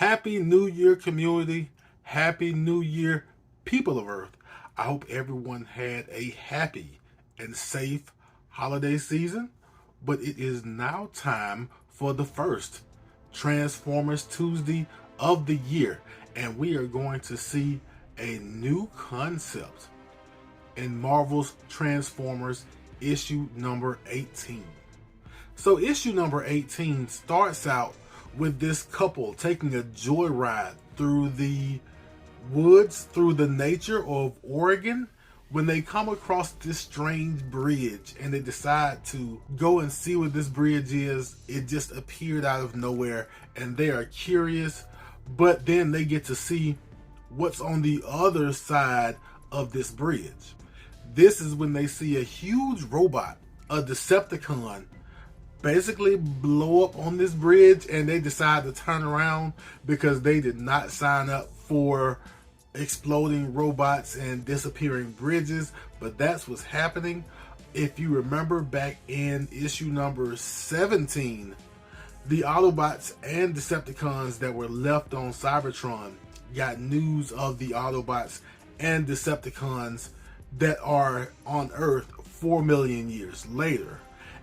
Happy New Year, community. Happy New Year, people of Earth. I hope everyone had a happy and safe holiday season. But it is now time for the first Transformers Tuesday of the year. And we are going to see a new concept in Marvel's Transformers issue number 18. So issue number 18 starts out with this couple taking a joyride through the woods, through the nature of Oregon, when they come across this strange bridge and they decide to go and see what this bridge is. It just appeared out of nowhere and they are curious, but then they get to see what's on the other side of this bridge. This is when they see a huge robot, a Decepticon, basically blow up on this bridge, and they decide to turn around because they did not sign up for exploding robots and disappearing bridges. But that's what's happening. If you remember back in issue number 17, the Autobots and Decepticons that were left on Cybertron got news of the Autobots and Decepticons that are on Earth 4 million years later.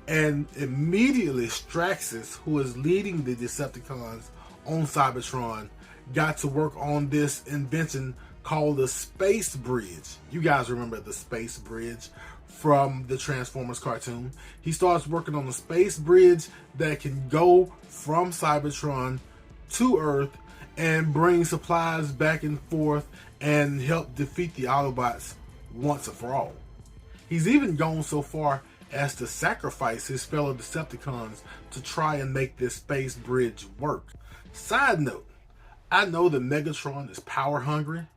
And immediately Straxus, who is leading the Decepticons on Cybertron, got to work on this invention called the Space Bridge. You guys remember the Space Bridge from the Transformers cartoon. He starts working on the Space Bridge that can go from Cybertron to Earth and bring supplies back and forth and help defeat the Autobots once and for all. He's even gone so far as to sacrifice his fellow Decepticons to try and make this space bridge work. Side note, I know that Megatron is power hungry.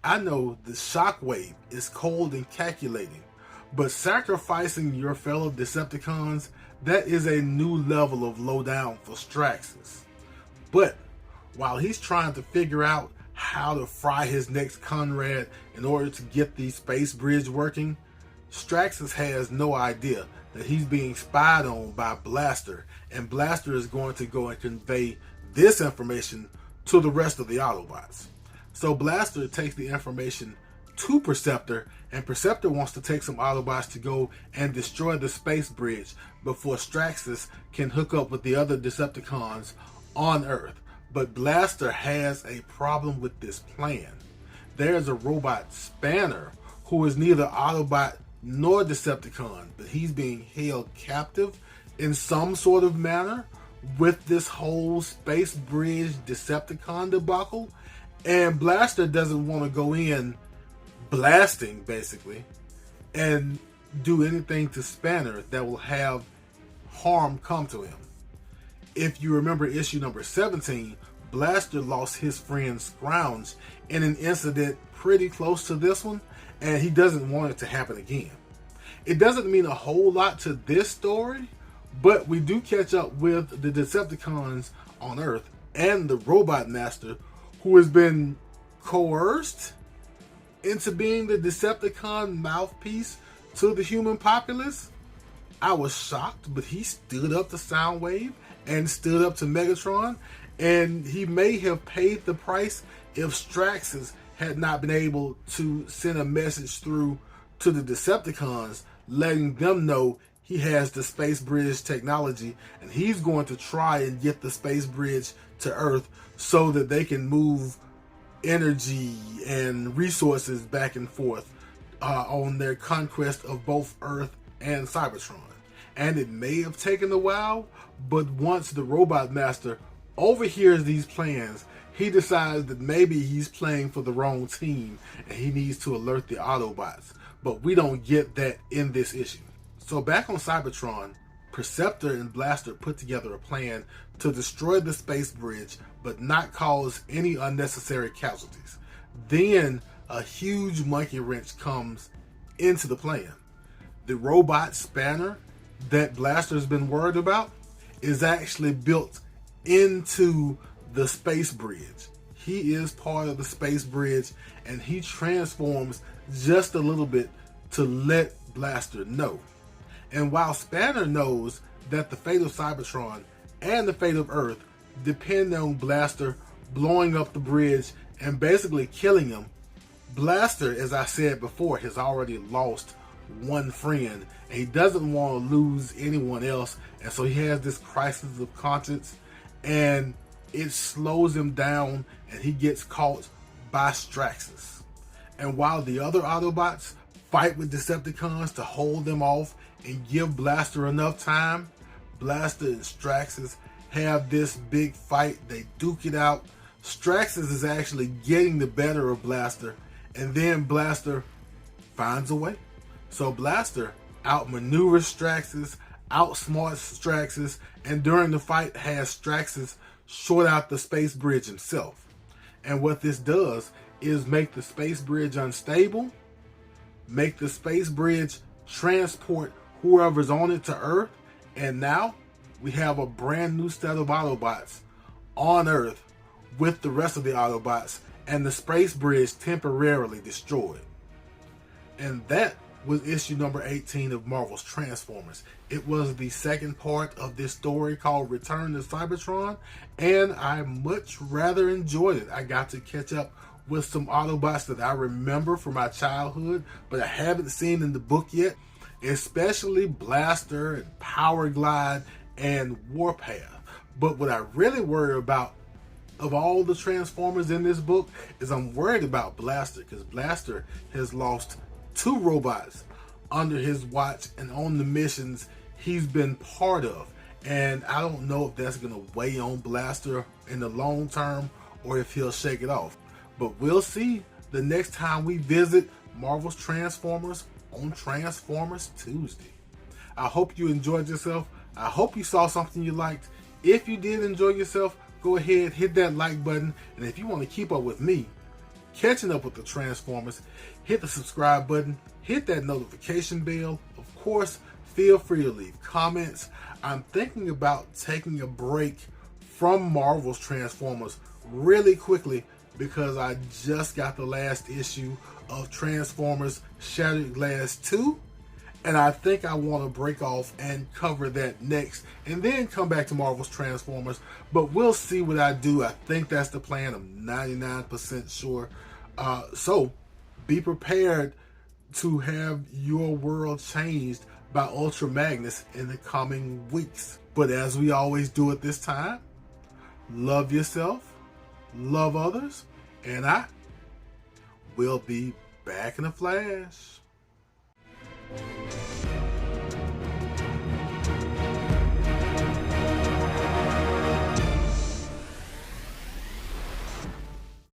I know the Shockwave is cold and calculating. But sacrificing your fellow Decepticons, that is a new level of lowdown for Straxus. But while he's trying to figure out how to fry his next Conrad in order to get the space bridge working, Straxus has no idea that he's being spied on by Blaster, and Blaster is going to go and convey this information to the rest of the Autobots. So Blaster takes the information to Perceptor, and Perceptor wants to take some Autobots to go and destroy the space bridge before Straxus can hook up with the other Decepticons on Earth. But Blaster has a problem with this plan. There's a robot, Spanner, who is neither Autobot nor Decepticon, but he's being held captive in some sort of manner with this whole space bridge Decepticon debacle. And Blaster doesn't want to go in blasting, basically, and do anything to Spanner that will have harm come to him. If you remember issue number 17, Blaster lost his friend Scrounge in an incident pretty close to this one, and he doesn't want it to happen again. It doesn't mean a whole lot to this story, but we do catch up with the Decepticons on Earth and the Robot Master, who has been coerced into being the Decepticon mouthpiece to the human populace. I was shocked, but he stood up to Soundwave and stood up to Megatron, and he may have paid the price if Straxus had not been able to send a message through to the Decepticons, letting them know he has the space bridge technology and he's going to try and get the space bridge to Earth so that they can move energy and resources back and forth on their conquest of both Earth and Cybertron. And it may have taken a while, but once the Robot Master overhears these plans, he decides that maybe he's playing for the wrong team and he needs to alert the Autobots. But we don't get that in this issue. So back on Cybertron, Perceptor and Blaster put together a plan to destroy the space bridge but not cause any unnecessary casualties. Then a huge monkey wrench comes into the plan. The robot Spanner that Blaster's been worried about is actually built into the space bridge. He is part of the space bridge, and he transforms just a little bit to let Blaster know. And while Spanner knows that the fate of Cybertron and the fate of Earth depend on Blaster blowing up the bridge and basically killing him. Blaster, as I said before, has already lost one friend, and he doesn't want to lose anyone else, and so he has this crisis of conscience, and it slows him down, and he gets caught by Straxus. And while the other Autobots fight with Decepticons to hold them off and give Blaster enough time, Blaster and Straxus have this big fight. They duke it out. Straxus is actually getting the better of Blaster, and then Blaster finds a way. So Blaster outmaneuvers Straxus, outsmarts Straxus, and during the fight has Straxus short out the space bridge himself. And what this does is make the space bridge unstable, make the space bridge transport whoever's on it to Earth, and now we have a brand new set of Autobots on Earth with the rest of the Autobots, and the space bridge temporarily destroyed. And that was issue number 18 of Marvel's Transformers. It was the second part of this story called Return to Cybertron, and I much rather enjoyed it. I got to catch up with some Autobots that I remember from my childhood, but I haven't seen in the book yet, especially Blaster and Power Glide and Warpath. But what I really worry about of all the Transformers in this book is I'm worried about Blaster, because Blaster has lost 2 robots under his watch and on the missions he's been part of. And I don't know if that's going to weigh on Blaster in the long term or if he'll shake it off. But we'll see the next time we visit Marvel's Transformers on Transformers Tuesday. I hope you enjoyed yourself. I hope you saw something you liked. If you did enjoy yourself, go ahead, hit that like button. And if you want to keep up with me, catching up with the Transformers, hit the subscribe button, hit that notification bell. Of course, feel free to leave comments. I'm thinking about taking a break from Marvel's Transformers really quickly because I just got the last issue of Transformers Shattered Glass 2, and I think I want to break off and cover that next and then come back to Marvel's Transformers, but we'll see what I do. I think that's the plan. I'm 99% sure. So be prepared to have your world changed by Ultra Magnus in the coming weeks. But as we always do at this time, love yourself, love others, and I will be back in a flash.